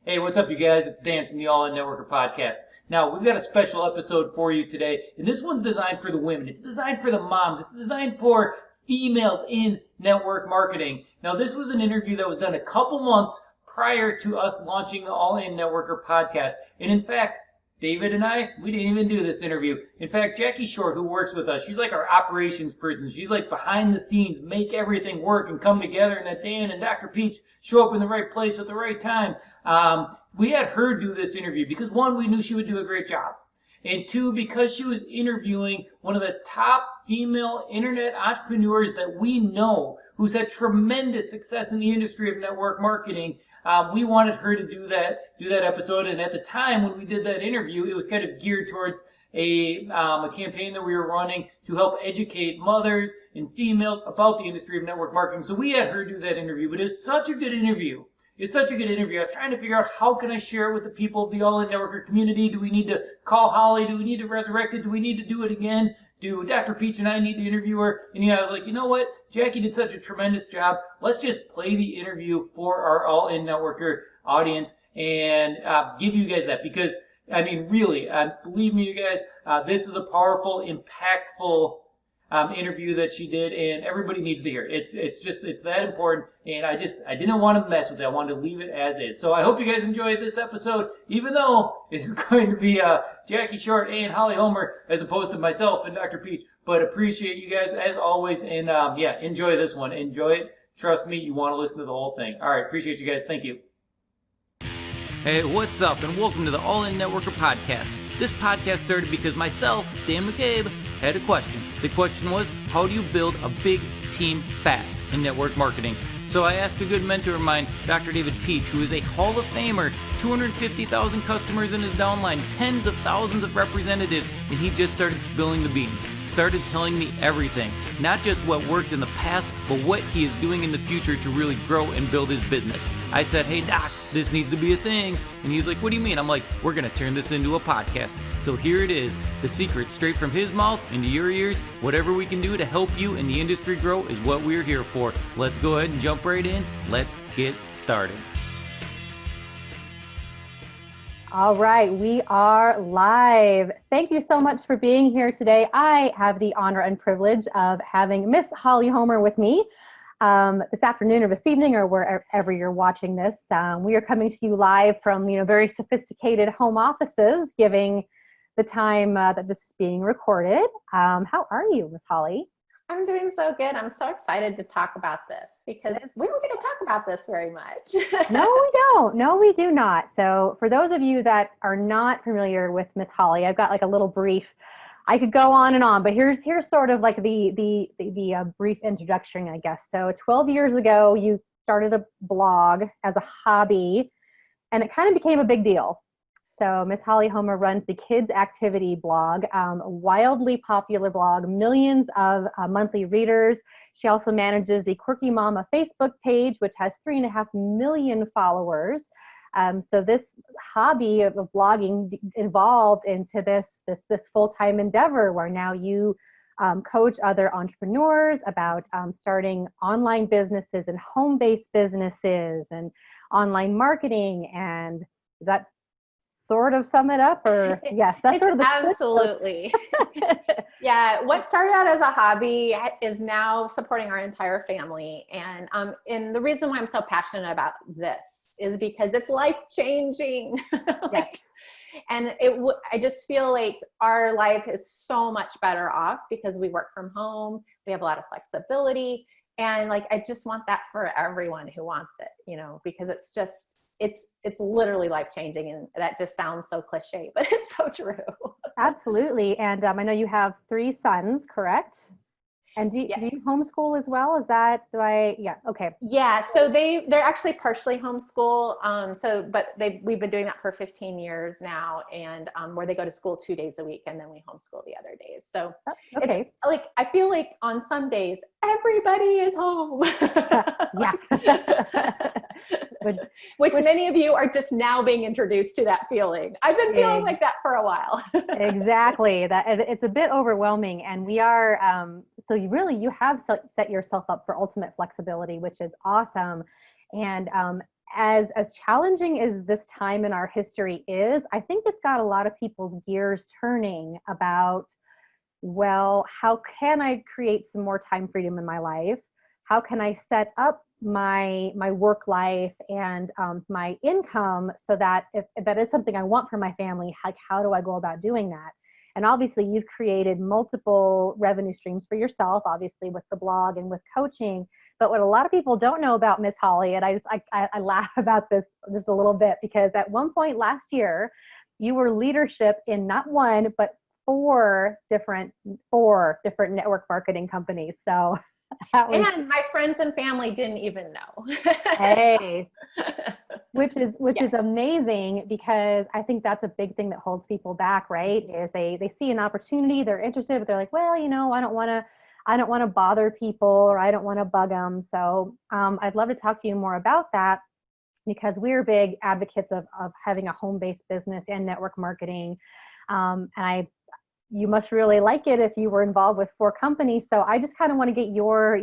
Hey, what's up, you guys? It's Dan from the All In Networker podcast. Now, we've got a special episode for you today, and this one's designed for the women. It's designed for the moms. It's designed for females in network marketing. Now, this was an interview that was done a couple months prior to us launching the All In Networker podcast. And in fact, David and we didn't even do this interview. In fact, Jacqui Short, who works with us, she's like our operations person. She's like behind the scenes, make everything work and come together, and that Dan and Dr. Peach show up in the right place at the right time. We had her do this interview because, one, we knew she would do a great job. And two, because she was interviewing one of the top female internet entrepreneurs that we know who's had tremendous success in the industry of network marketing. We wanted her to do that episode. And at the time when we did that interview, it was kind of geared towards a campaign that we were running to help educate mothers and females about the industry of network marketing. So we had her do that interview, but it was such a good interview. It's such a good interview. I was trying to figure out, how can I share it with the people of the All In Networker community? Do we need to call Holly? Do we need to resurrect it? Do we need to do it again? Do Dr. Peach and I need to interview her? And I was like, you know what? Jacqui did such a tremendous job. Let's just play the interview for our All In Networker audience and give you guys that. Because, I mean, really, believe me, you guys, this is a powerful, impactful interview that she did, and everybody needs to hear it. It's that important, and I didn't want to mess with it. I wanted to leave it as is. So I hope you guys enjoyed this episode, even though it's going to be Jacqui Short and Holly Homer as opposed to myself and Dr. Peach. But appreciate you guys as always, and yeah, enjoy this one. Enjoy it. Trust me, you want to listen to the whole thing. All right, appreciate you guys. Thank you. Hey, what's up, and welcome to the All In Networker podcast. This podcast started because myself, Dan McCabe, had a question. The question was, how do you build a big team fast in network marketing? So I asked a good mentor of mine, Dr. David Peach, who is a Hall of Famer, 250,000 customers in his downline, tens of thousands of representatives, and he just started spilling the beans. Started telling me everything, not just what worked in the past, but what he is doing in the future to really grow and build his business. I said, hey doc, this needs to be a thing. And he's like, what do you mean? I'm like, we're gonna turn this into a podcast. So here it is, the secret straight from his mouth into your ears. Whatever we can do to help you and the industry grow is what we're here for. Let's go ahead and jump right in. Let's get started. All right, we are live. Thank you so much for being here today. I have the honor and privilege of having Miss Holly Homer with me this afternoon or this evening or wherever you're watching this. We are coming to you live from very sophisticated home offices, giving the time that this is being recorded. How are you, Miss Holly? I'm doing so good. I'm so excited to talk about this because we don't get to talk about this very much. No, we don't. No, we do not. So for those of you that are not familiar with Miss Holly, I've got like a little brief. I could go on and on, but here's sort of like the brief introduction, I guess. So 12 years ago, you started a blog as a hobby, and it kind of became a big deal. So Miss Holly Homer runs the Kids Activity blog, a wildly popular blog, millions of monthly readers. She also manages the Quirky Mama Facebook page, which has 3.5 million followers. So this hobby of blogging evolved into this full-time endeavor where now you coach other entrepreneurs about starting online businesses and home-based businesses and online marketing. And is that sort of sum it up, or yes, that's sort of the absolutely. Yeah, what started out as a hobby is now supporting our entire family, and the reason why I'm so passionate about this is because it's life changing. Yes. And I just feel like our life is so much better off because we work from home, we have a lot of flexibility, and like I just want that for everyone who wants it, because it's literally life-changing, and that just sounds so cliche, but it's so true. Absolutely. And I know you have 3 sons, correct? And do you homeschool as well? Yeah, okay. Yeah, so they're actually partially homeschool. But we've been doing that for 15 years now, and where they go to school 2 days a week, and then we homeschool the other days. So okay. It's like, I feel like on some days, everybody is home. Yeah. Which many of you are just now being introduced to that feeling. I've been feeling like that for a while. Exactly. It's a bit overwhelming, and we are, so you have set yourself up for ultimate flexibility, which is awesome. And as challenging as this time in our history is, I think it's got a lot of people's gears turning about, well, how can I create some more time freedom in my life? How can I set up my work life and my income so that if that is something I want for my family, like how do I go about doing that? And obviously you've created multiple revenue streams for yourself, obviously with the blog and with coaching. But what a lot of people don't know about Miss Holly, and I laugh about this just a little bit, because at one point last year, you were leadership in not one, but four different network marketing companies. So that was, and my friends and family didn't even know. hey, which is amazing, because I think that's a big thing that holds people back, right? Is they see an opportunity, they're interested, but they're like, well, I don't want to bother people, or I don't want to bug them. So I'd love to talk to you more about that, because we're big advocates of having a home-based business and network marketing. And you must really like it if you were involved with four companies. So I just kind of want to get your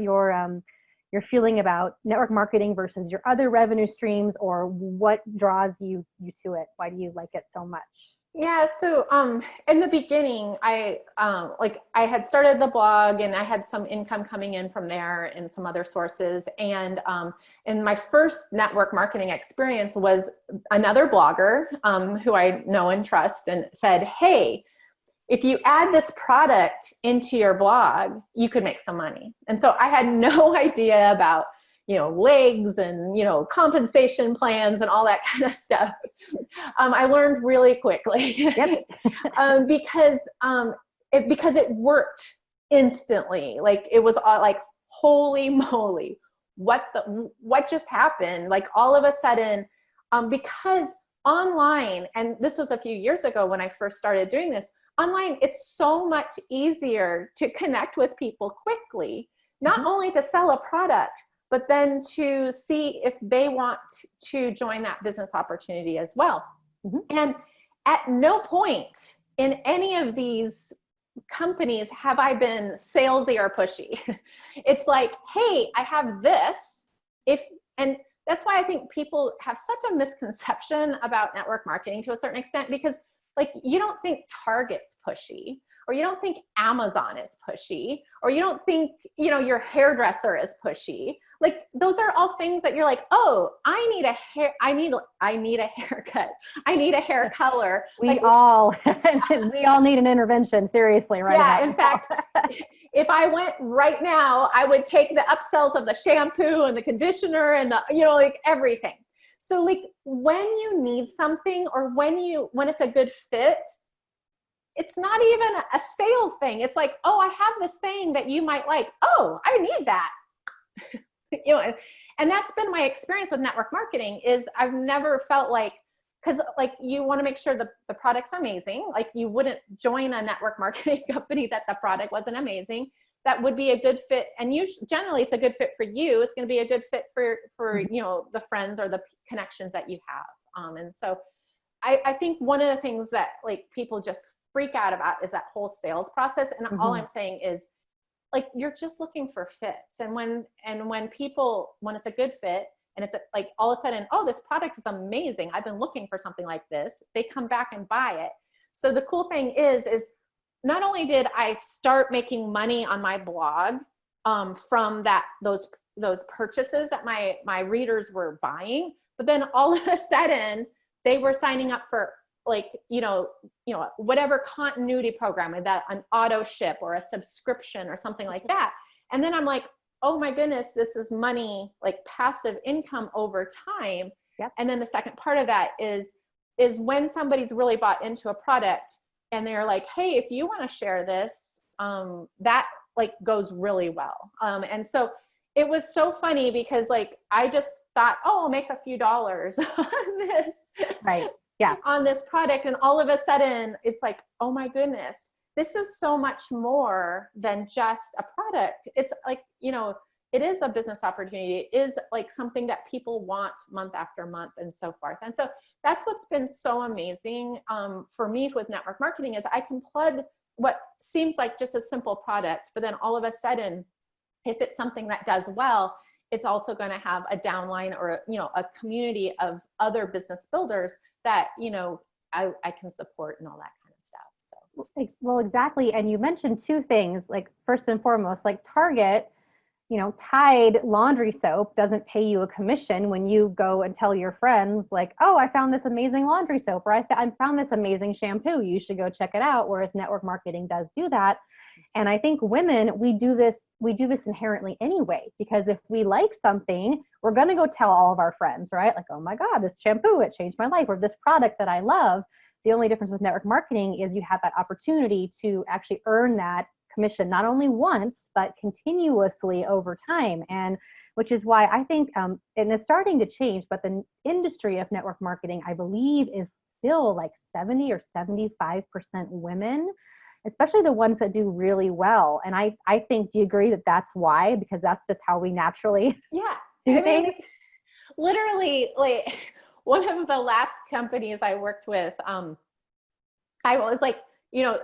feeling about network marketing versus your other revenue streams, or what draws you to it. Why do you like it so much? Yeah. So, in the beginning, I had started the blog, and I had some income coming in from there and some other sources. And my first network marketing experience was another blogger, who I know and trust, and said, hey, if you add this product into your blog, you could make some money. And so I had no idea about, legs and, compensation plans and all that kind of stuff. I learned really quickly. Yep. because it worked instantly. Like, it was like, holy moly, what just happened? Like, all of a sudden, because online, and this was a few years ago when I first started doing this, online, it's so much easier to connect with people quickly, not only to sell a product, but then to see if they want to join that business opportunity as well. And at no point in any of these companies have I been salesy or pushy. It's like, hey, I have this. And that's why I think people have such a misconception about network marketing to a certain extent, because like, you don't think Target's pushy, or you don't think Amazon is pushy, or you don't think, your hairdresser is pushy. Like, those are all things that you're like, oh, I need a haircut. I need a hair color. We all need an intervention, seriously, right? Yeah. In fact, if I went right now, I would take the upsells of the shampoo and the conditioner and the, everything. So like, when you need something, or when it's a good fit, it's not even a sales thing. It's like, oh, I have this thing that you might like. Oh, I need that. And that's been my experience with network marketing, is I've never felt like, because like, you want to make sure the product's amazing. Like, you wouldn't join a network marketing company that the product wasn't amazing. That would be a good fit. And generally it's a good fit for you. It's going to be a good fit for the friends or the connections that you have. And so I think one of the things that like people just freak out about is that whole sales process. And all I'm saying is, like, you're just looking for fits. And when it's a good fit, and it's like, all of a sudden, oh, this product is amazing, I've been looking for something like this, they come back and buy it. So the cool thing is not only did I start making money on my blog from those purchases that my readers were buying, but then all of a sudden they were signing up for like, whatever continuity program, that an auto ship or a subscription or something like that. And then I'm like, oh my goodness, this is money, like passive income over time. Yep. And then the second part of that is when somebody's really bought into a product and they're like, hey, if you want to share this, that like goes really well. And so it was so funny, because like, I just thought, oh, I'll make a few dollars on this. Right. Yeah. On this product. And all of a sudden it's like, oh my goodness, this is so much more than just a product. It's like, it is a business opportunity. It is like something that people want month after month and so forth. And so that's what's been so amazing for me with network marketing, is I can plug what seems like just a simple product, but then all of a sudden, if it's something that does well, it's also going to have a downline or, a community of other business builders that, I can support and all that kind of stuff. So. Well, exactly. And you mentioned two things, like first and foremost, like Target, Tide laundry soap doesn't pay you a commission when you go and tell your friends like, oh, I found this amazing laundry soap, or I found this amazing shampoo. You should go check it out. Whereas network marketing does do that. And I think women, we do this inherently anyway, because if we like something, we're going to go tell all of our friends, right? Like, oh my God, this shampoo, it changed my life, or this product that I love. The only difference with network marketing is you have that opportunity to actually earn that commission, not only once, but continuously over time. And which is why I think, and it's starting to change, but the industry of network marketing, I believe, is still like 70 or 75% women, especially the ones that do really well. And I think, do you agree that that's why? Because that's just how we naturally do things? Literally, like one of the last companies I worked with, I was like,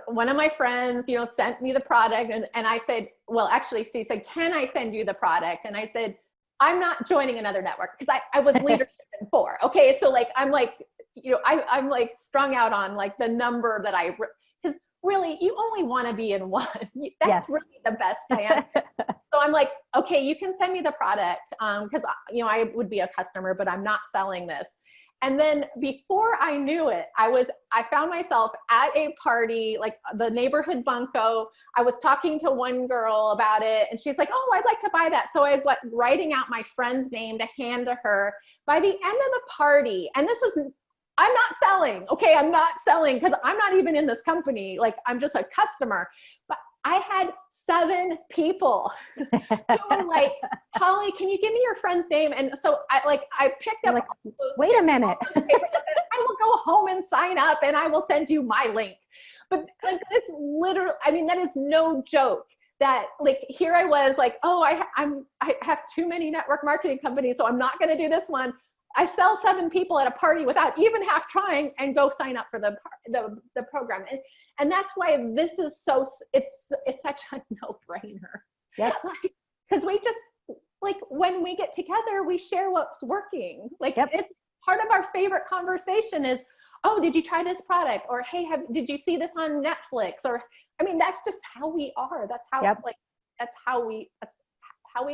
one of my friends, sent me the product and I said, well, actually, she said, can I send you the product? And I said, I'm not joining another network because I was leadership in 4. Okay. So like, I'm like, I'm like strung out on like the number that because really you only want to be in 1. That's really the best plan. So I'm like, okay, you can send me the product. Cause I would be a customer, but I'm not selling this. And then before I knew it, I found myself at a party, like the neighborhood bunko. I was talking to one girl about it and she's like, oh, I'd like to buy that. So I was like writing out my friend's name to hand to her. By the end of the party, and I'm not selling. Okay. I'm not selling because I'm not even in this company. Like I'm just a customer, but I had 7 people who were like, Holly, can you give me your friend's name? And so I picked up, wait a minute. I will go home and sign up and I will send you my link. But like, it's literally, I mean, that is no joke that like, here I was like, oh, I have too many network marketing companies, so I'm not going to do this one. I sell 7 people at a party without even half trying and go sign up for the program. And that's why this is it's such a no-brainer. Yep. Because we just, like when we get together, we share what's working. Like It's part of our favorite conversation is, oh, did you try this product? Or, hey, did you see this on Netflix? Or, I mean, that's just how we are. That's how, that's how we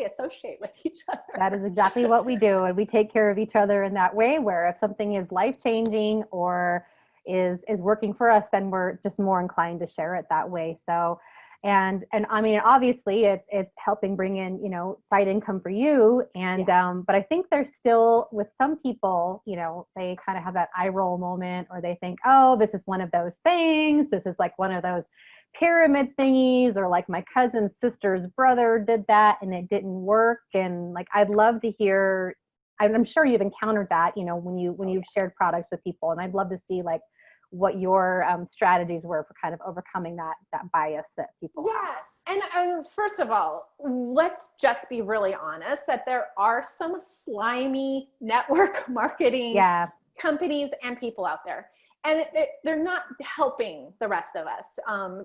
associate with each other. That is exactly what we do. And we take care of each other in that way, where if something is life-changing or is working for us, then we're just more inclined to share it that way. So, and I mean, obviously it's helping bring in, side income for you. And, but I think there's still, with some people, they kind of have that eye roll moment, or they think, oh, this is one of those things. This is like one of those pyramid thingies, or like my cousin's sister's brother did that and it didn't work. And like, I'd love to hear, I'm sure you've encountered that, when you've shared products with people, and I'd love to see like what your strategies were for kind of overcoming that bias that people have. And first of all, let's just be really honest that there are some slimy network marketing companies and people out there. And they're not helping the rest of us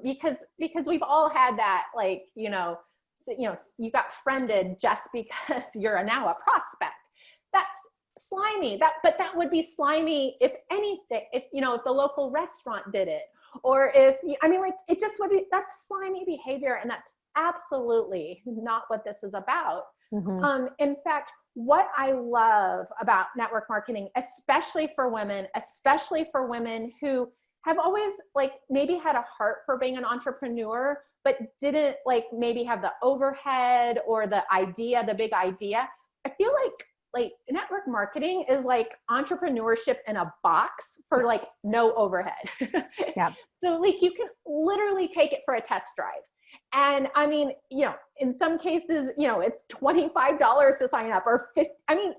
because we've all had that, like, you got friended just because you're now a prospect. That's slimy. But that would be slimy if anything, if the local restaurant did it, or it just would be, that's slimy behavior, and that's absolutely not what this is about. Mm-hmm. In fact, what I love about network marketing, especially for women who have always like maybe had a heart for being an entrepreneur, but didn't like maybe have the overhead or the big idea. I feel like network marketing is like entrepreneurship in a box for like no overhead. Yeah. So like you can literally take it for a test drive. And I mean, in some cases, it's $25 to sign up, or $50. I mean,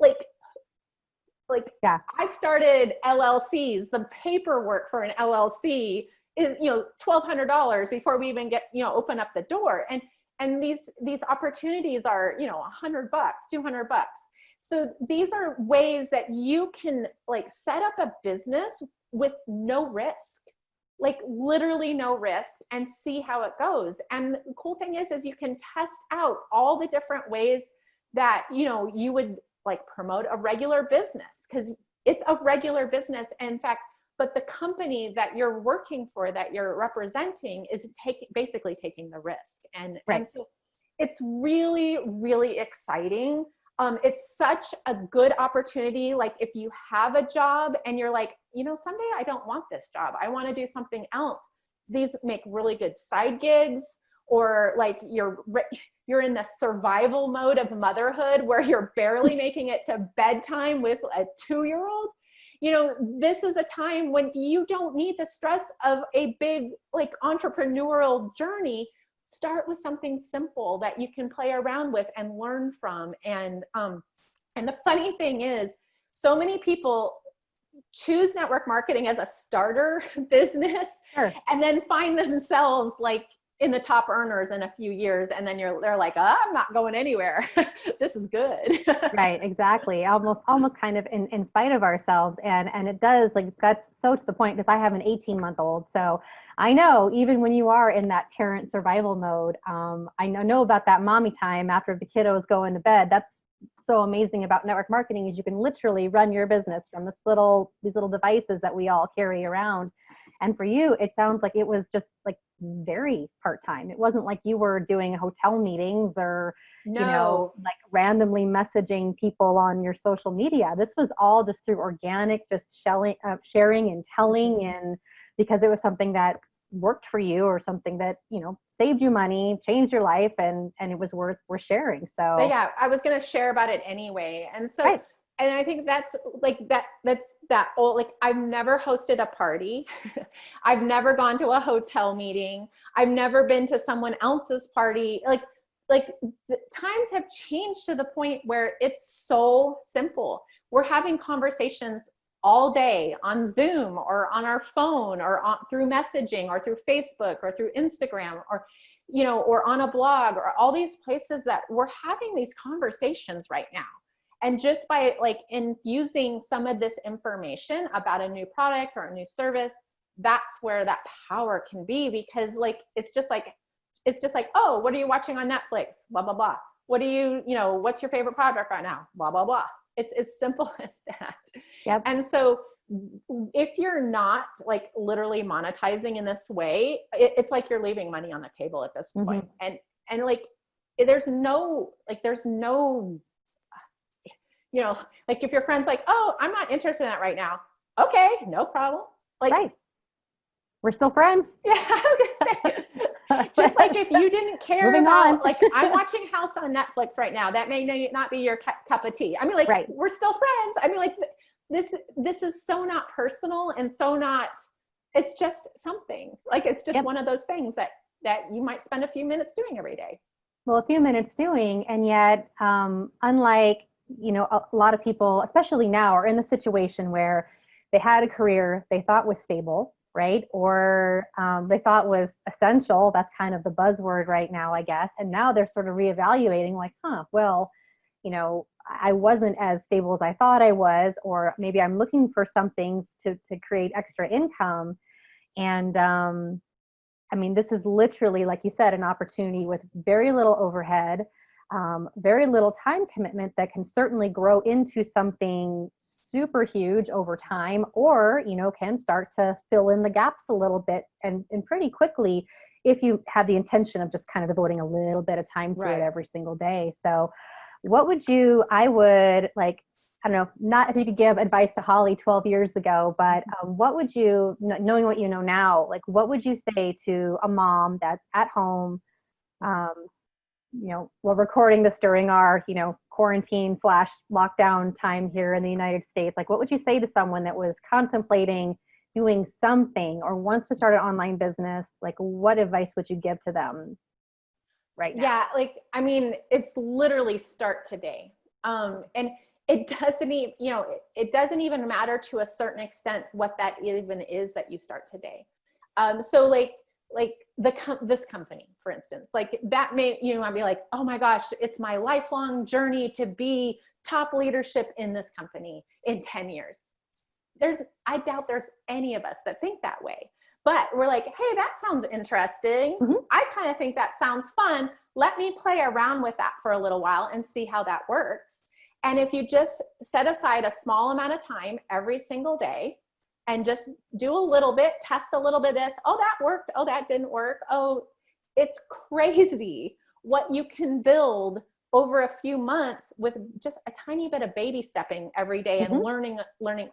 I've started LLCs. The paperwork for an LLC is, $1,200 before we even get, open up the door. And these opportunities are, $100, $200. So these are ways that you can like set up a business with no risk. Like literally no risk, and see how it goes. And the cool thing is you can test out all the different ways that, you know, you would like promote a regular business, because it's a regular business. In fact, but the company that you're working for, that you're representing, is basically taking the risk. And so it's really, really exciting. It's such a good opportunity. Like if you have a job and you're like, you know, someday I don't want this job, I want to do something else. These make really good side gigs. Or like you're in the survival mode of motherhood where you're barely making it to bedtime with a 2-year-old. You know, this is a time when you don't need the stress of a big like entrepreneurial journey. Start with something simple that you can play around with and learn from. And the funny thing is, so many people choose network marketing as a starter business, sure, and then find themselves like in the top earners in a few years. And then they're like, oh, I'm not going anywhere. This is good. Right. Exactly. Almost kind of in spite of ourselves. And it does, like, that's so to the point, because I have an 18-month-old. So I know even when you are in that parent survival mode, I know about that mommy time after the kiddos go into bed. That's so amazing about network marketing, is you can literally run your business from these little devices that we all carry around. And for you, it sounds like it was just like very part-time. It wasn't like you were doing hotel meetings or, you know, like randomly messaging people on your social media. This was all just through organic, just sharing and telling, and because it was something that worked for you, or something that, you know, saved you money, changed your life, and it was worth sharing. So but yeah, I was going to share about it anyway. And so, right. And I think that's that old, like, I've never hosted a party. I've never gone to a hotel meeting. I've never been to someone else's party. Like the times have changed to the point where it's so simple. We're having conversations all day on Zoom or on our phone or through messaging or through Facebook or through Instagram, or, you know, or on a blog, or all these places that we're having these conversations right now. And just by like infusing some of this information about a new product or a new service, that's where that power can be. Because like, it's just like, oh, what are you watching on Netflix? Blah, blah, blah. What do you know, what's your favorite product right now? Blah, blah, blah. It's as simple as that. Yep. And so if you're not like literally monetizing in this way, it's like you're leaving money on the table at this point. And like, there's no, you know, like if your friend's like, oh, I'm not interested in that right now. Okay, no problem. Like, right. We're still friends. Yeah, I was gonna say, just like if you didn't care about, like, I'm watching House on Netflix right now, that may not be your cup of tea. I mean, like, right. We're still friends. I mean, like, this is so not personal, and so not, it's just something. Like, it's just one of those things that you might spend a few minutes doing every day. Well, a few minutes doing, and yet, unlike, you know, a lot of people, especially now, are in the situation where they had a career they thought was stable, right? Or they thought was essential. That's kind of the buzzword right now, I guess. And now they're sort of reevaluating, like, well, you know, I wasn't as stable as I thought I was, or maybe I'm looking for something to create extra income. And I mean, this is literally, like you said, an opportunity with very little overhead, very little time commitment, that can certainly grow into something super huge over time, or, you know, can start to fill in the gaps a little bit and pretty quickly, if you have the intention of just kind of devoting a little bit of time to it every single day. So what would you, I would, like, I don't know, not if you could give advice to Holly 12 years ago, but what would you, knowing what you know now, like, what would you say to a mom that's at home? You know, we're recording this during our, you know, quarantine / lockdown time here in the United States. Like, what would you say to someone that was contemplating doing something or wants to start an online business? Like, what advice would you give to them right now? Yeah, like, I mean, it's literally start today. And it doesn't even, you know, it doesn't even matter to a certain extent what that even is that you start today. So like this company, for instance, like, that may, you know, I'd be like, oh my gosh, it's my lifelong journey to be top leadership in this company in 10 years. I doubt there's any of us that think that way, but we're like, hey, that sounds interesting. I kind of think that sounds fun. let me play around with that for a little while and see how that works. And if you just set aside a small amount of time every single day and just do a little bit, test a little bit of this, oh, that worked, oh, that didn't work. Oh, it's crazy what you can build over a few months with just a tiny bit of baby stepping every day and learning,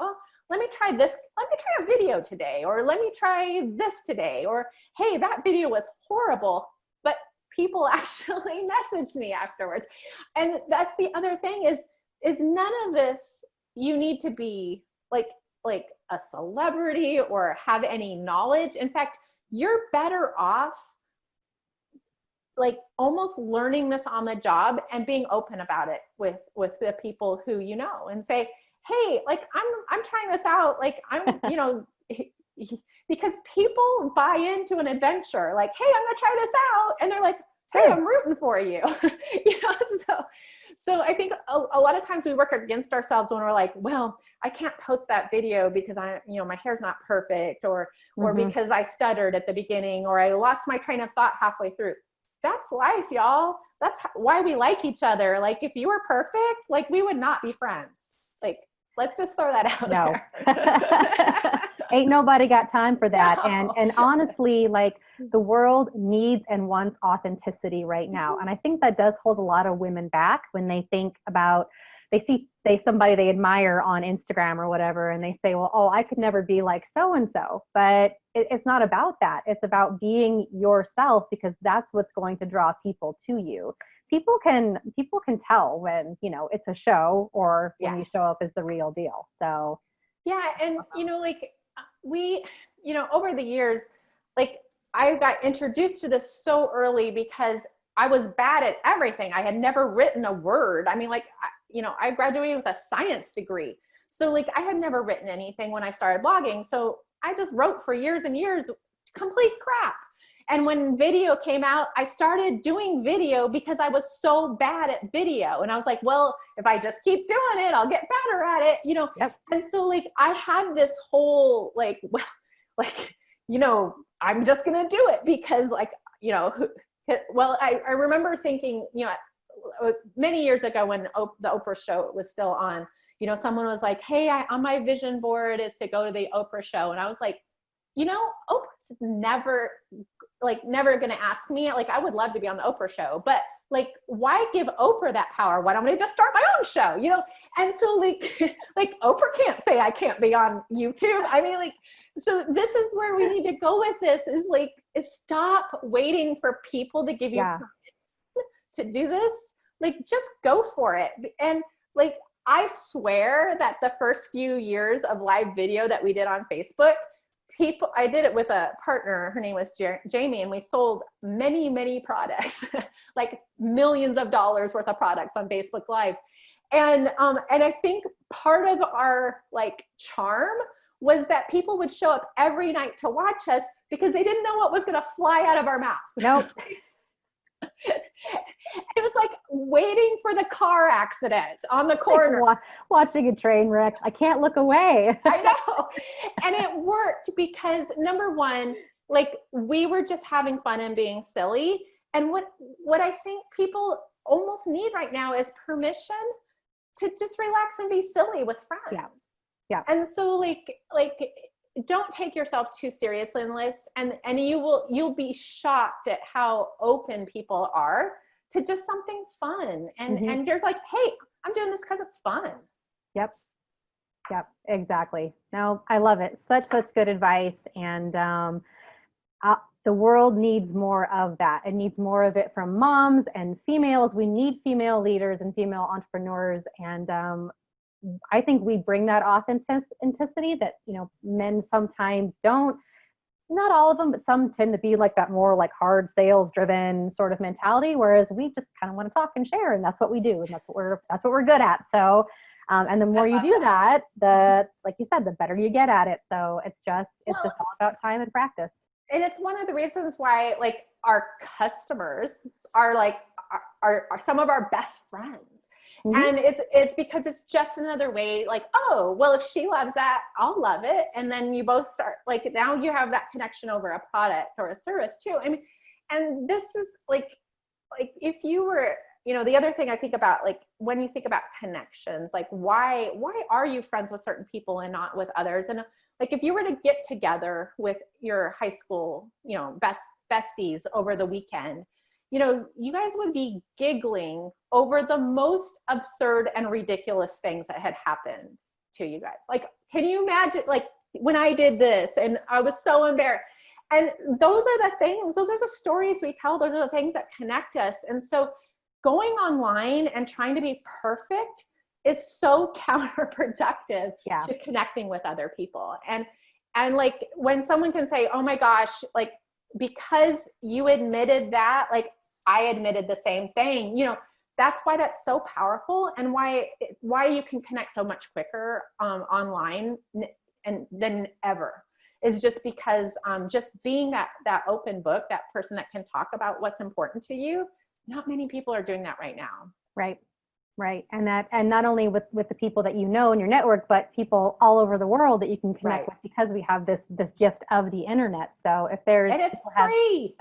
oh, let me try this. Let me try a video today, or let me try this today, or, hey, that video was horrible, but people actually messaged me afterwards. And that's the other thing is none of this, you need to be like a celebrity or have any knowledge. In fact, you're better off like almost learning this on the job and being open about it with the people who you know, and say, hey, like I'm trying this out, like I'm, you know, because people buy into an adventure, like, hey, I'm gonna try this out, and they're like, hey, I'm rooting for you. You know, so I think a lot of times we work against ourselves when we're like, well, I can't post that video because my hair's not perfect, or because I stuttered at the beginning, or I lost my train of thought halfway through. That's life, y'all. That's why we like each other. Like, if you were perfect, like, we would not be friends. Like, let's just throw that out there. Ain't nobody got time for that. No. And honestly, like, the world needs and wants authenticity right now. And I think that does hold a lot of women back when they think about, they see somebody they admire on Instagram or whatever, and they say, well, oh, I could never be like so-and-so. But it's not about that. It's about being yourself, because that's what's going to draw people to you. People can tell when, you know, it's a show, or when you show up as the real deal. So yeah. And like, we, over the years, like, I got introduced to this so early because I was bad at everything. I had never written a word. I mean, like, I graduated with a science degree. So, like, I had never written anything when I started blogging. So I just wrote for years and years, complete crap. And when video came out, I started doing video because I was so bad at video. And I was like, well, if I just keep doing it, I'll get better at it, Yep. And so, like, I had this whole, like, well, like, I'm just going to do it because, like, well, I remember thinking, many years ago when the Oprah show was still on, someone was like, hey, on my vision board is to go to the Oprah show. And I was like, Oprah's never going to ask me. Like, I would love to be on the Oprah show, but, like, why give Oprah that power? Why don't we just start my own show, And so, like Oprah can't say I can't be on YouTube. I mean, like, so this is where we need to go with this, is stop waiting for people to give you permission to do this. Like, just go for it. And, like, I swear that the first few years of live video that we did on Facebook, I did it with a partner. Her name was Jamie, and we sold many, many products, like millions of dollars worth of products on Facebook Live. And I think part of our, like, charm was that people would show up every night to watch us because they didn't know what was going to fly out of our mouth. Nope. It was like waiting for the car accident on the corner. Like watching a train wreck. I can't look away. I know. And it worked because, number one, like, we were just having fun and being silly. And what I think people almost need right now is permission to just relax and be silly with friends. Yeah. And so, like don't take yourself too seriously in this, and you'll be shocked at how open people are to just something fun. And there's like, hey, I'm doing this because it's fun. Yep, exactly. No, I love it. Such good advice. And the world needs more of that. It needs more of it from moms and females. We need female leaders and female entrepreneurs. And I think we bring that authenticity that, men sometimes don't. Not all of them, but some tend to be like that more like hard sales driven sort of mentality, whereas we just kind of want to talk and share, and that's what we do, and that's what we're good at. So and the more you do that, like you said, the better you get at it. So it's just all about time and practice. And it's one of the reasons why, like, our customers are some of our best friends. And it's because it's just another way, like, oh, well, if she loves that, I'll love it. And then you both start, like, now you have that connection over a product or a service too. I mean, and this is, like, like if you were, the other thing I think about, like when you think about connections, like why are you friends with certain people and not with others? And like if you were to get together with your high school, besties over the weekend, you guys would be giggling over the most absurd and ridiculous things that had happened to you guys. Like, can you imagine, like when I did this and I was so embarrassed? And those are the things, those are the stories we tell. Those are the things that connect us. And so going online and trying to be perfect is so counterproductive to connecting with other people. And like when someone can say, oh my gosh, like, because you admitted that, like I admitted the same thing, that's why that's so powerful, and why you can connect so much quicker online than ever, is just because just being that open book, that person that can talk about what's important to you. Not many people are doing that right now. Right. And not only with the people that in your network, but people all over the world that you can connect with, because we have this gift of the internet. So if there's, and it's free.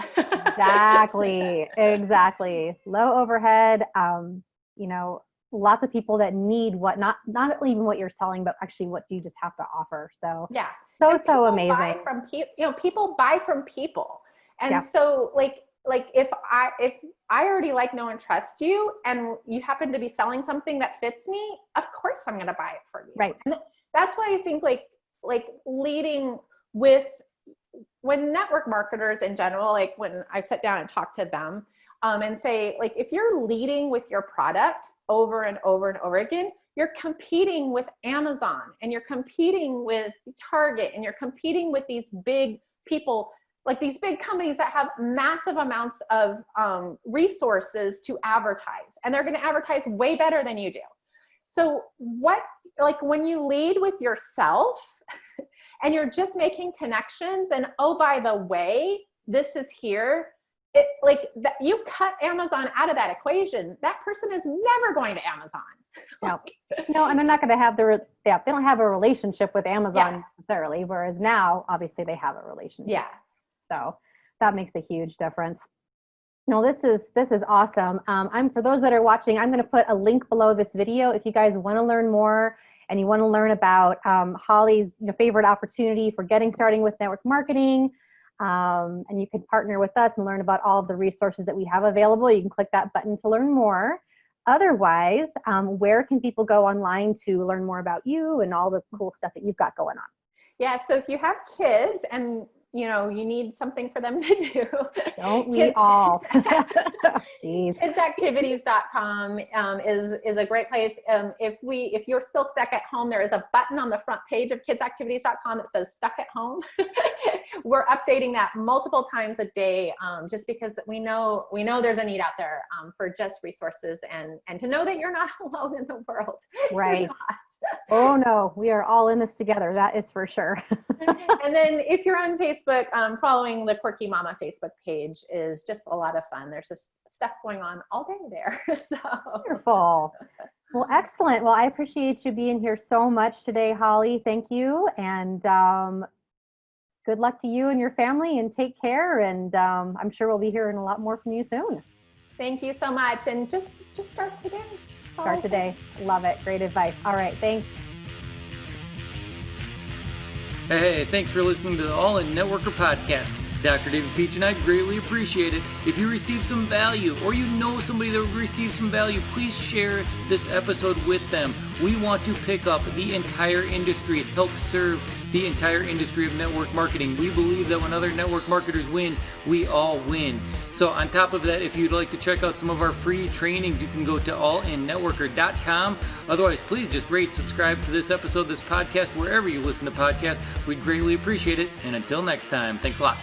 Exactly. Low overhead, lots of people that need not even what you're selling, but actually what you just have to offer. So yeah. So amazing. People buy from people. And so like if I already like, know, and trust you, and you happen to be selling something that fits me, of course I'm going to buy it for you. Right. And that's why I think like leading with, when network marketers in general, like when I sit down and talk to them and say, like, if you're leading with your product over and over and over again, you're competing with Amazon, and you're competing with Target, and you're competing with these big people, like these big companies that have massive amounts of resources to advertise, and they're going to advertise way better than you do. So when you lead with yourself and you're just making connections, and oh, by the way, this is here, you cut Amazon out of that equation. That person is never going to Amazon. No, and they're not going to have they don't have a relationship with Amazon necessarily, whereas now obviously they have a relationship. Yeah. So that makes a huge difference. No, this is awesome. For those that are watching, I'm going to put a link below this video if you guys want to learn more and you want to learn about Holly's favorite opportunity for getting started with network marketing. And you can partner with us and learn about all of the resources that we have available. You can click that button to learn more. Otherwise, where can people go online to learn more about you and all the cool stuff that you've got going on? Yeah, so if you have kids and you need something for them to do. Don't we all? Kidsactivities.com is a great place. If you're still stuck at home, there is a button on the front page of kidsactivities.com that says stuck at home. We're updating that multiple times a day, just because we know there's a need out there for just resources and to know that you're not alone in the world. Right. Oh no, we are all in this together. That is for sure. And then if you're on Facebook, following the Quirky Mama Facebook page is just a lot of fun. There's just stuff going on all day there. So wonderful. Well, excellent. Well, I appreciate you being here so much today, Holly. Thank you. And good luck to you and your family, and take care. And I'm sure we'll be hearing a lot more from you soon. Thank you so much. And just start today. Start today. Love it. Great advice. All right. Thanks. Hey, thanks for listening to the All In Networker podcast. Dr. David Peach and I greatly appreciate it. If you receive some value, or you know somebody that will receive some value, please share this episode with them. We want to pick up the entire industry, help serve the entire industry of network marketing. We believe that when other network marketers win, we all win. So on top of that, if you'd like to check out some of our free trainings, you can go to allinnetworker.com. Otherwise, please just rate, subscribe to this episode, this podcast, wherever you listen to podcasts. We'd greatly appreciate it. And until next time, thanks a lot.